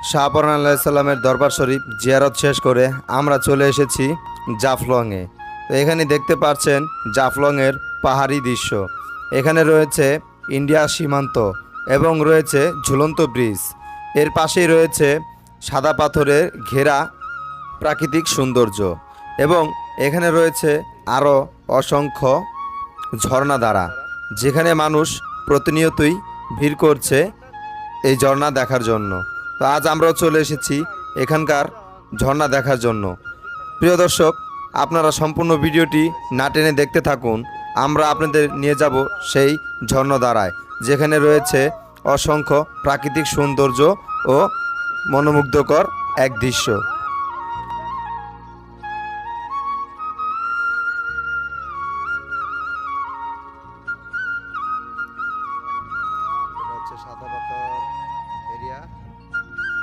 শাহপরান আলাইহিস সালামের দরবার শরীফ জিয়ারত শেষ করে আমরা চলে এসেছি জাফলংয়ে। তো এখানে দেখতে পাচ্ছেন জাফলংয়ের পাহাড়ি দৃশ্য। এখানে রয়েছে ইন্ডিয়া সীমান্ত এবং রয়েছে ঝুলন্ত ব্রিজ। এর পাশেই রয়েছে সাদা পাথরের ঘেরা প্রাকৃতিক সৌন্দর্য এবং এখানে রয়েছে আরও অসংখ্য ঝর্ণাধারা, যেখানে মানুষ প্রতিনিয়তই ভিড় করছে এই ঝর্ণা দেখার জন্য। তো আজ আমরাও চলে এসেছি এখানকার ঝর্ণা দেখার জন্য। প্রিয় দর্শক, আপনারা সম্পূর্ণ ভিডিওটি না টেনে দেখতে থাকুন। আমরা আপনাদের নিয়ে যাব সেই ঝর্ণাধারায়, যেখানে রয়েছে অসংখ্য প্রাকৃতিক সৌন্দর্য ও মনোমুগ্ধকর এক দৃশ্য।